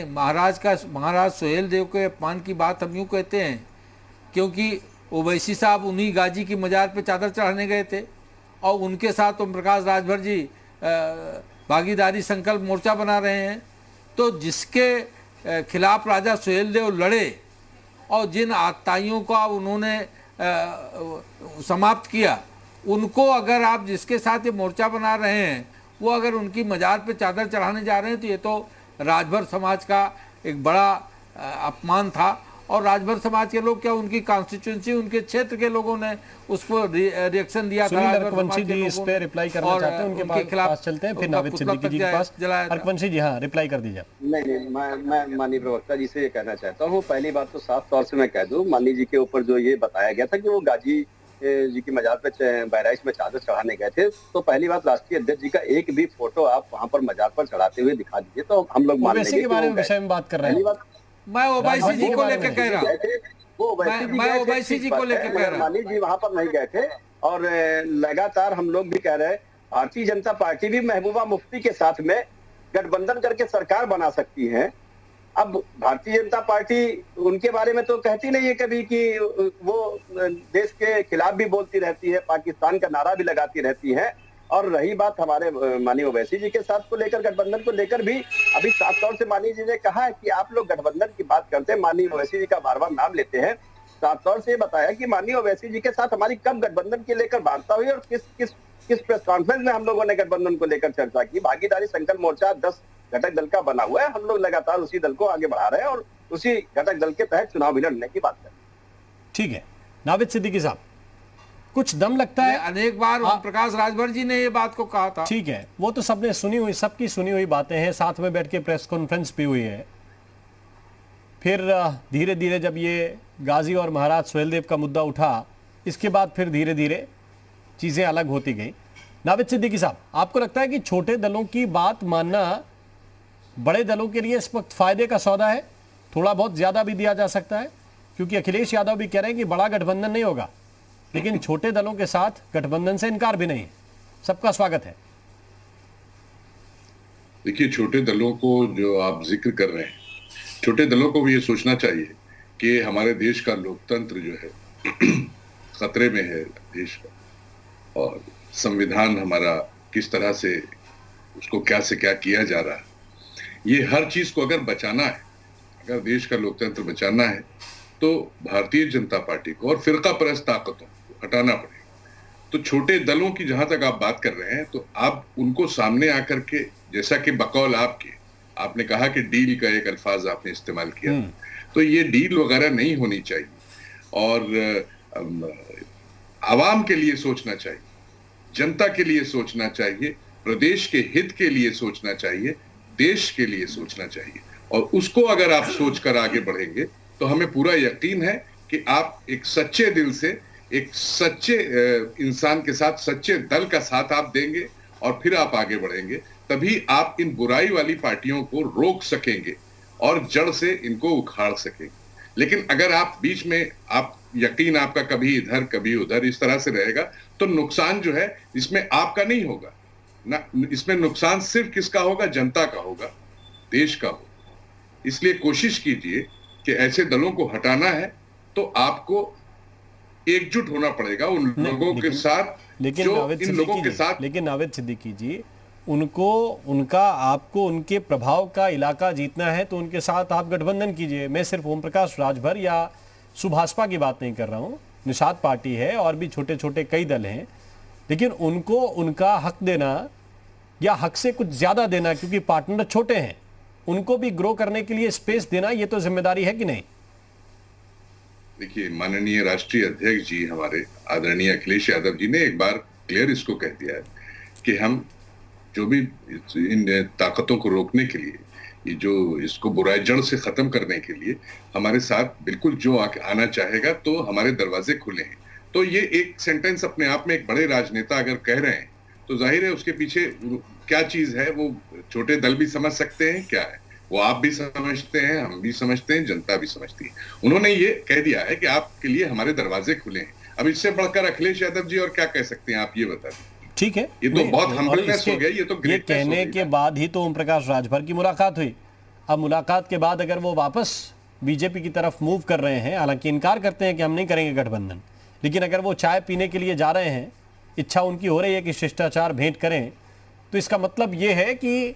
महाराज सुहेलदेव के अपमान की बात हम यूं कहते हैं क्योंकि ओवैसी साहब उन्हीं गाजी की मजार पे चादर चढ़ाने गए थे और उनके साथ ओम प्रकाश राजभर जी भागीदारी संकल्प मोर्चा बना रहे हैं। तो जिसके खिलाफ राजा सुहेलदेव लड़े और जिन आताइयों का उन्होंने समाप्त किया, उनको अगर आप जिसके साथ ये मोर्चा बना रहे हैं वो अगर उनकी मजार पे चादर चढ़ाने जा रहे हैं, तो ये तो राजभर समाज का एक बड़ा अपमान था। और राजभर समाज के लोग क्या, उनकी कॉन्स्टिट्यूएंसी, उनके क्षेत्र के लोगों ने उस पर रिएक्शन दिया था। अर्कवंशी जी इस पे रिप्लाई करना चाहते हैं, उनके पास चलते हैं, फिर नाविद सिद्दीकी जी के पास। अर्कवंशी जी, हाँ, रिप्लाई कर दीजिए। नहीं, मैं माननीय प्रवक्ता जी से ये कहना चाहता हूँ। पहली बात तो साफ तौर से मैं कह दूं, माननीय जी के ऊपर जो ये बताया गया था कि वो गाजी जी की मजार पे बहराइच में चादर चढ़ाने गए थे, तो पहली बात राष्ट्रीय अध्यक्ष जी का एक भी फोटो आप वहाँ पर मजार पर चढ़ाते हुए दिखा दीजिए तो हम लोग मान लेंगे। के बारे में विषय में बात कर रहे हैं। मैं ओवैसी जी को लेकर कह रहा हूँ, मैं ओवैसी जी को लेकर कह रहा हूँ। माननीय जी वहाँ पर नहीं गए थे और लगातार हम लोग भी कह रहे हैं भारतीय जनता पार्टी भी महबूबा मुफ्ती के साथ में गठबंधन करके सरकार बना सकती है। अब भारतीय जनता पार्टी उनके बारे में तो कहती नहीं है कभी कि वो देश के खिलाफ भी बोलती रहती है, पाकिस्तान का नारा भी लगाती रहती है। और रही बात हमारे माननीय ओवैसी जी के साथ को लेकर, गठबंधन को लेकर भी अभी साफ तौर से माननीय जी ने कहा है कि आप लोग गठबंधन की बात करते हैं, माननीय ओवैसी जी का बार बार नाम लेते हैं। साफ तौर से बताया कि माननीय ओवैसी जी के साथ हमारी कब गठबंधन के लेकर वार्ता हुई और किस प्रेस कॉन्फ्रेंस में हम लोगों ने गठबंधन को लेकर चर्चा की। भागीदारी संकल्प मोर्चा 10 घटक दल का बना हुआ है, हम लोग लगातार उसी दल को आगे बढ़ा रहे हैं और उसी घटक दल के तहत चुनाव भी लड़ने की बात करें। ठीक है, नाविद सिद्दीकी साहब, कुछ दम लगता है? अनेक बार ओम प्रकाश राजभर जी ने ये बात को कहा था। ठीक है, वो तो सबने सुनी हुई, सबकी सुनी हुई बातें हैं, साथ में बैठ के प्रेस कॉन्फ्रेंस भी हुई है। फिर धीरे धीरे जब ये गाजी और महाराज सुहेलदेव का मुद्दा उठा, इसके बाद फिर धीरे धीरे चीजें अलग होती गई। नाविद सिद्दीकी साहब, आपको लगता है कि छोटे दलों की बात मानना बड़े दलों के लिए इस वक्त फायदे का सौदा है? थोड़ा बहुत ज्यादा भी दिया जा सकता है, क्योंकि अखिलेश यादव भी कह रहे हैं कि बड़ा गठबंधन नहीं होगा, लेकिन छोटे दलों के साथ गठबंधन से इनकार भी नहीं है। सबका स्वागत है। देखिए, छोटे दलों को जो आप जिक्र कर रहे हैं, छोटे दलों को भी ये सोचना चाहिए कि हमारे देश का लोकतंत्र जो है खतरे में है देश का, और संविधान हमारा किस तरह से उसको क्या से क्या किया जा रहा है। ये हर चीज को अगर बचाना है, अगर देश का लोकतंत्र बचाना है, तो भारतीय जनता पार्टी को और फिरका परस्त ताकतों को हटाना पड़ेगा। तो छोटे दलों की जहां तक आप बात कर रहे हैं, तो आप उनको सामने आकर के, जैसा कि बकौल आपने कहा कि डील का एक अल्फाज आपने इस्तेमाल किया, तो ये डील वगैरह नहीं होनी चाहिए और आवाम के लिए सोचना चाहिए, जनता के लिए सोचना चाहिए, प्रदेश के हित के लिए सोचना चाहिए, देश के लिए सोचना चाहिए। और उसको अगर आप सोचकर आगे बढ़ेंगे तो हमें पूरा यकीन है कि आप एक सच्चे दिल से एक सच्चे इंसान के साथ, सच्चे दल का साथ आप देंगे और फिर आप आगे बढ़ेंगे, तभी आप इन बुराई वाली पार्टियों को रोक सकेंगे और जड़ से इनको उखाड़ सकेंगे। लेकिन अगर आप बीच में आप यकीन आपका कभी इधर कभी उधर इस तरह से रहेगा तो नुकसान जो है इसमें आपका नहीं होगा ना, इसमें नुकसान सिर्फ किसका होगा? जनता का होगा, देश का होगा। इसलिए कोशिश कीजिए कि ऐसे दलों को हटाना है तो आपको एकजुट होना पड़ेगा उन लोगों के साथ, जो इन लोगों के साथ। लेकिन नावेद सिद्दीकी जी, आपको उनके प्रभाव का इलाका जीतना है तो उनके साथ आप गठबंधन कीजिए। मैं सिर्फ ओम प्रकाश राजभर या सुभाषपा की बात नहीं कर रहा हूं, निषाद पार्टी है और भी छोटे छोटे कई दल हैं, लेकिन उनको उनका हक देना या हक से कुछ ज्यादा देना, क्योंकि पार्टनर छोटे हैं, उनको भी ग्रो करने के लिए स्पेस देना, ये तो जिम्मेदारी है कि नहीं? देखिए, माननीय राष्ट्रीय अध्यक्ष जी हमारे आदरणीय अखिलेश यादव जी ने एक बार क्लियर इसको कह दिया है कि हम जो भी इन ताकतों को रोकने के लिए, ये जो इसको बुराई जड़ से खत्म करने के लिए हमारे साथ बिल्कुल जो आना चाहेगा तो हमारे दरवाजे खुले हैं। तो ये एक सेंटेंस अपने आप में एक बड़े राजनेता अगर कह रहे हैं तो जाहिर है उसके पीछे क्या चीज है वो छोटे दल भी समझ सकते हैं क्या है, वो आप भी समझते हैं, हम भी समझते हैं, जनता भी समझती है। उन्होंने ये कह दिया है कि आपके लिए हमारे दरवाजे खुले हैं। अब इससे बढ़कर अखिलेश यादव जी और क्या कह सकते हैं, आप ये बता दें। ठीक है, ये तो बहुत हम्बलनेस हो गया, ये तो ये कहने के बाद ही तो ओम प्रकाश राजभर की मुलाकात हुई। अब मुलाकात के बाद अगर वो वापस बीजेपी की तरफ मूव कर रहे हैं, हालांकि इनकार करते हैं कि हम नहीं करेंगे गठबंधन, लेकिन अगर वो चाय पीने के लिए जा रहे हैं, इच्छा उनकी हो रही है कि शिष्टाचार भेंट करें, तो इसका मतलब ये है कि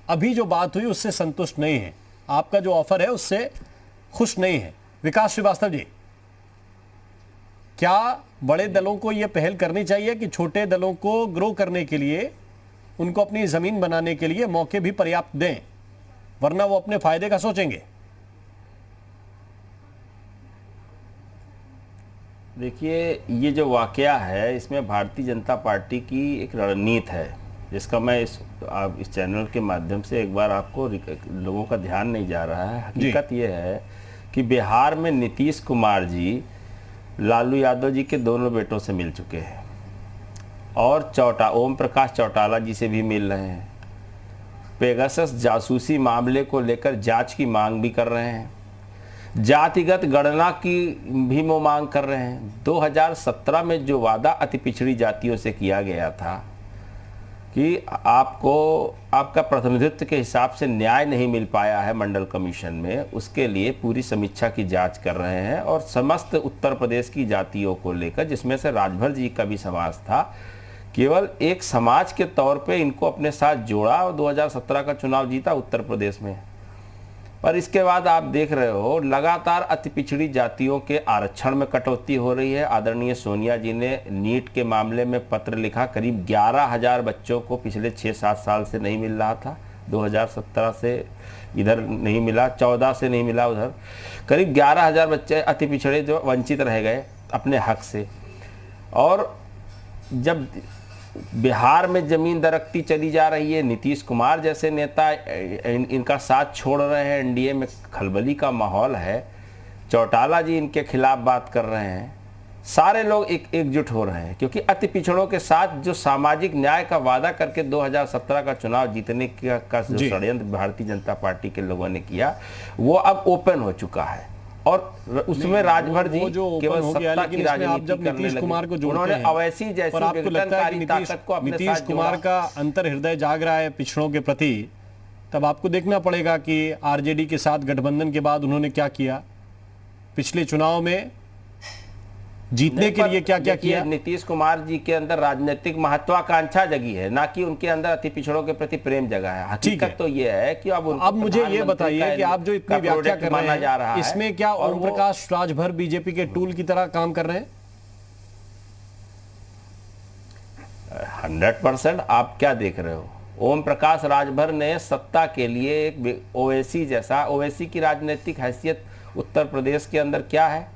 अभी जो बात हुई उससे संतुष्ट नहीं है, आपका जो ऑफर है उससे खुश नहीं है। विकास श्रीवास्तव जी, क्या बड़े दलों को यह पहल करनी चाहिए कि छोटे दलों को ग्रो करने के लिए, उनको अपनी जमीन बनाने के लिए मौके भी पर्याप्त दें, वरना वो अपने फायदे का सोचेंगे? देखिए, ये जो वाकया है इसमें भारतीय जनता पार्टी की एक रणनीति है, जिसका मैं इस चैनल के माध्यम से एक बार आपको, लोगों का ध्यान नहीं जा रहा है। हकीकत ये है कि बिहार में नीतीश कुमार जी लालू यादव जी के दोनों बेटों से मिल चुके हैं और ओम प्रकाश चौटाला जी से भी मिल रहे हैं। पेगासस जासूसी मामले को लेकर जांच की मांग भी कर रहे हैं, जातिगत गणना की भी वो मांग कर रहे हैं। 2017 में जो वादा अति पिछड़ी जातियों से किया गया था कि आपको आपका प्रतिनिधित्व के हिसाब से न्याय नहीं मिल पाया है मंडल कमीशन में, उसके लिए पूरी समीक्षा की जांच कर रहे हैं और समस्त उत्तर प्रदेश की जातियों को लेकर, जिसमें से राजभर जी का भी समाज था, केवल एक समाज के तौर पे इनको अपने साथ जोड़ा और 2017 का चुनाव जीता उत्तर प्रदेश में। पर इसके बाद आप देख रहे हो लगातार अति पिछड़ी जातियों के आरक्षण में कटौती हो रही है। आदरणीय सोनिया जी ने नीट के मामले में पत्र लिखा, करीब 11,000 बच्चों को पिछले 6-7 साल से नहीं मिल रहा था, 2017 से इधर नहीं मिला, 14 से नहीं मिला उधर, करीब 11,000 बच्चे अति पिछड़े जो वंचित रह गए अपने हक से। और जब बिहार में जमीन दरकती चली जा रही है, नीतीश कुमार जैसे नेता इनका साथ छोड़ रहे हैं, एनडीए में खलबली का माहौल है, चौटाला जी इनके खिलाफ बात कर रहे हैं, सारे लोग एकजुट हो रहे हैं, क्योंकि अति पिछड़ों के साथ जो सामाजिक न्याय का वादा करके 2017 का चुनाव जीतने का जो षड्यंत्र भारतीय जनता पार्टी के लोगों ने किया, वो अब ओपन हो चुका है। और उसमें राजभर जी केवल सत्ता की राजनीति करने लगे, उन्होंने अवैसी जैसी विघटनकारी ताकत को अपने साथ जोड़ा। नीतीश कुमार का अंतर हृदय जाग रहा है पिछड़ों के प्रति, तब आपको देखना पड़ेगा कि आरजेडी के साथ गठबंधन के बाद उन्होंने क्या किया, पिछले चुनाव में जीतने के लिए क्या क्या किया। नीतीश कुमार जी के अंदर राजनीतिक महत्वाकांक्षा जगी है, ना कि उनके अंदर अति पिछड़ों के प्रति प्रेम जगा है। हकीकत तो ये है कि अब मुझे ये बताइए कि आप जो इतनी व्याख्या कर रहे हैं, इसमें क्या ओम प्रकाश राजभर बीजेपी के टूल की तरह काम कर रहे हैं? 100%। आप क्या देख रहे हो? ओम प्रकाश राजभर ने सत्ता के लिए एक ओवैसी जैसा, ओवैसी की राजनीतिक हैसियत उत्तर प्रदेश के अंदर क्या है,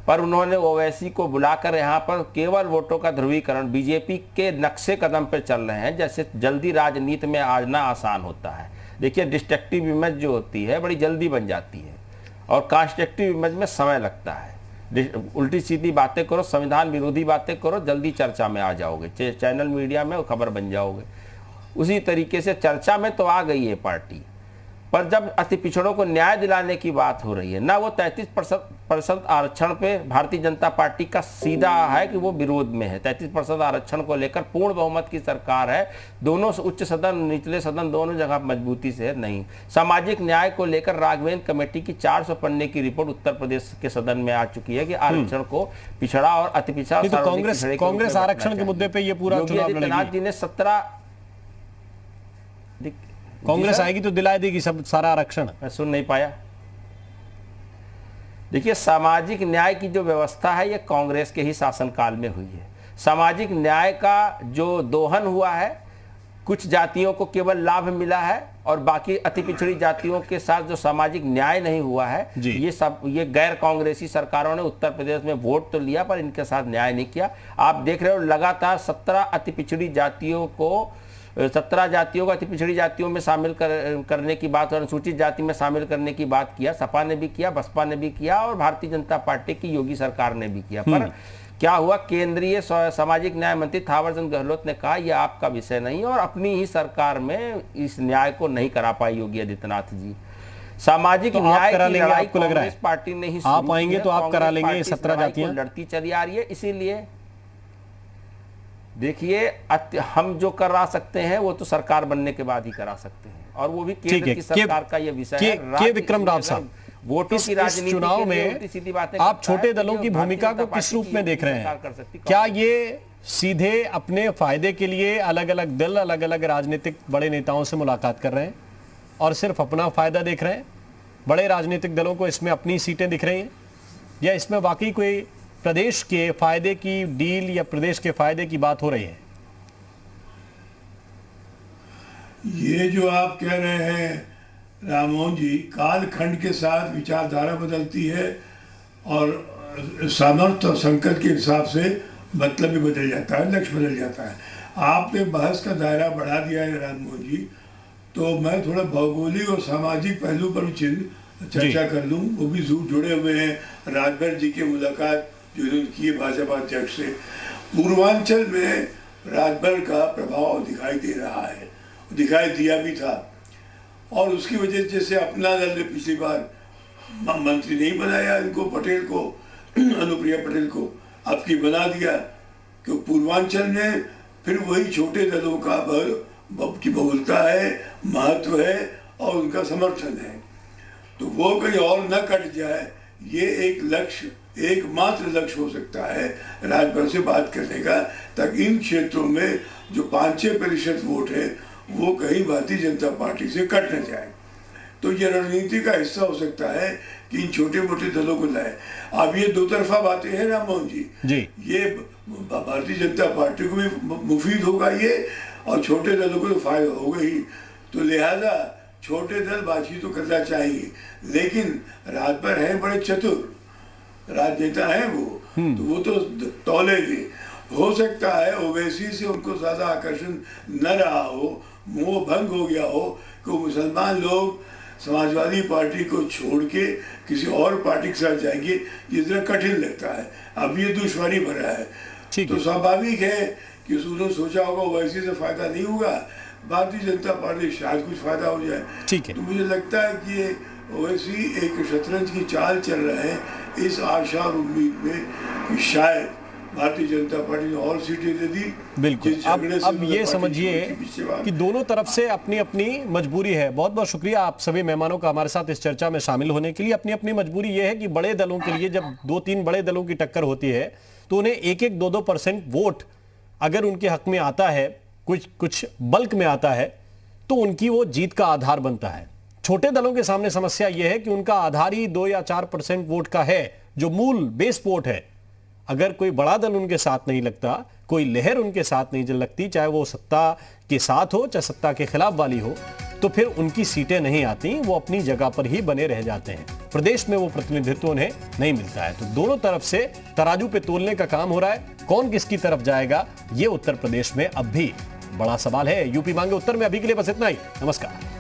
पर उन्होंने ओवैसी को बुलाकर यहाँ पर केवल वोटों का ध्रुवीकरण, बीजेपी के नक्शे कदम पर चल रहे हैं, जैसे जल्दी राजनीति में आना आसान होता है। देखिए, डिस्ट्रक्टिव इमेज जो होती है बड़ी जल्दी बन जाती है और कंस्ट्रक्टिव इमेज में समय लगता है। उल्टी सीधी बातें करो, संविधान विरोधी बातें करो, जल्दी चर्चा में आ जाओगे, चैनल मीडिया में खबर बन जाओगे। उसी तरीके से चर्चा में तो आ गई है पार्टी, पर जब अति पिछड़ों को न्याय दिलाने की बात हो रही है ना, वो 33% आरक्षण पे भारतीय जनता पार्टी का सीधा है कि वो विरोध में है। 33% आरक्षण को लेकर पूर्ण बहुमत की सरकार है, दोनों उच्च सदन निचले सदन दोनों जगह मजबूती से है। नहीं, सामाजिक न्याय को लेकर राघवेंद्र कमेटी की 400 पन्ने की रिपोर्ट उत्तर प्रदेश के सदन में आ चुकी है कि आरक्षण को पिछड़ा और अति पिछड़ा। कांग्रेस आरक्षण के मुद्दे पर यह पूरा चुनाव आदित्यनाथ जी ने 17 कांग्रेस आएगी तो दिला देगी सब सारा आरक्षण। मैं सुन नहीं पाया। देखिए, सामाजिक न्याय की जो व्यवस्था है ये कांग्रेस के ही शासनकाल में हुई है। सामाजिक न्याय का जो दोहन हुआ है, कुछ जातियों को केवल लाभ मिला है और बाकी अति पिछड़ी जातियों के साथ जो सामाजिक न्याय नहीं हुआ है, ये गैर कांग्रेसी सरकारों ने उत्तर प्रदेश में वोट तो लिया पर इनके साथ न्याय नहीं किया। आप देख रहे हो लगातार 17 अति पिछड़ी जातियों को 17 जातियों को अति पिछड़ी जातियों में शामिल करने की बात और अनुसूचित जाति में शामिल करने की बात किया। सपा ने भी किया, बसपा ने भी किया और भारतीय जनता पार्टी की योगी सरकार ने भी किया। पर क्या हुआ, केंद्रीय सामाजिक न्याय मंत्री थावरचंद गहलोत ने कहा यह आपका विषय नहीं और अपनी ही सरकार में इस न्याय को नहीं करा पाई योगी आदित्यनाथ जी। सामाजिक न्याय की लड़ाई कांग्रेस पार्टी ने ही आप आएंगे तो आप करा लेंगे। 17 जातियां लड़ती चली आ रही है। इसीलिए देखिए, हम जो करा सकते हैं वो तो सरकार बनने के बाद ही करा सकते हैं और वो भी केंद्र की सरकार का ये विषय है। के विक्रम राव साहब, वोटों की राजनीति चुनाव में आप छोटे दलों की भूमिका को किस रूप में देख रहे हैं? क्या ये सीधे अपने फायदे के लिए अलग अलग दल, अलग अलग राजनीतिक बड़े नेताओं से मुलाकात कर रहे हैं और सिर्फ अपना फायदा देख रहे हैं? बड़े राजनीतिक दलों को इसमें अपनी सीटें दिख रही हैं या इसमें वाकई कोई प्रदेश के फायदे की डील या प्रदेश के फायदे की बात हो रही है? ये जो आप कह रहे हैं राममोहन जी, कालखंड के साथ विचारधारा बदलती है और सामर्थ्य और संकट के हिसाब से मतलब भी बदल जाता है, लक्ष्य बदल जाता है। आपने बहस का दायरा बढ़ा दिया है राममोहन जी, तो मैं थोड़ा भौगोलिक और सामाजिक पहलू पर चर्चा कर लूँ। वो भी जुड़े हुए हैं राजभर जी की मुलाकात जो उन्होंने की है भाजपा अध्यक्ष से। पूर्वांचल में राजभर का प्रभाव दिखाई दे रहा है, दिखाई दिया भी था और उसकी वजह जैसे अपना दल ने पिछली बार मंत्री नहीं बनाया इनको, पटेल को, अनुप्रिया पटेल को, अब की बना दिया कि पूर्वांचल में फिर वही छोटे दलों का की बहुलता है, महत्व है और उनका समर्थन है। तो वो कहीं और न कट जाए, ये एक लक्ष्य, एकमात्र लक्ष्य हो सकता है राजभर से बात करने का, ताकि इन क्षेत्रों में जो 5-6% वोट है वो कहीं भारतीय जनता पार्टी से कट न जाए। तो ये रणनीति का हिस्सा हो सकता है कि इन छोटे मोटे दलों को लाए। अब ये दो तरफा बातें हैं राममोहन जी, ये भारतीय जनता पार्टी को भी मुफीद होगा ये और छोटे दलों को तो फायदा होगा ही। तो लिहाजा छोटे दल बातचीत तो करना चाहिए, लेकिन राजभर हैं बड़े चतुर राजनेता हैं वो, तो वो तो तौलेंगे। हो सकता है ओवैसी से उनको ज्यादा आकर्षण न रहा हो, मोह भंग हो गया हो कि मुसलमान लोग समाजवादी पार्टी को छोड़ के किसी और पार्टी के साथ जाएंगे, ये जरा कठिन लगता है। अब ये दुश्वारी भरा है, तो स्वाभाविक है कि उन्होंने सोचा होगा ओवैसी से फायदा नहीं होगा, भारतीय जनता पार्टी शायद कुछ फायदा हो जाए। ठीक है, तो मुझे लगता है कि ये ओवैसी एक शतरंज की चाल चल रहे हैं इस आशा और उम्मीद में कि शायद भारतीय जनता पार्टी ने और सीटें दे दी। बिल्कुल, अब ये समझिए कि दोनों तरफ से अपनी अपनी मजबूरी है। बहुत बहुत शुक्रिया आप सभी मेहमानों का हमारे साथ इस चर्चा में शामिल होने के लिए। अपनी अपनी मजबूरी ये है कि बड़े दलों के लिए जब 2-3 बड़े दलों की टक्कर होती है तो उन्हें 1-2% वोट अगर उनके हक में आता है, कुछ बल्क में आता है, तो उनकी वो जीत का आधार बनता है। छोटे दलों के सामने समस्या यह है कि उनका आधार ही 2 या 4% वोट का है, जो मूल बेस वोट है। अगर कोई बड़ा दल उनके साथ नहीं लगता, कोई लहर उनके साथ नहीं लगती, चाहे वो सत्ता के साथ हो चाहे सत्ता के खिलाफ वाली हो, तो फिर उनकी सीटें नहीं आती, वो अपनी जगह पर ही बने रह जाते हैं। प्रदेश में वो प्रतिनिधित्व उन्हें नहीं मिलता है। तो दोनों तरफ से तराजू पे तोलने का काम हो रहा है। कौन किसकी तरफ जाएगा, ये उत्तर प्रदेश में अब भी बड़ा सवाल है। यूपी मांगे उत्तर में अभी के लिए बस इतना ही। नमस्कार।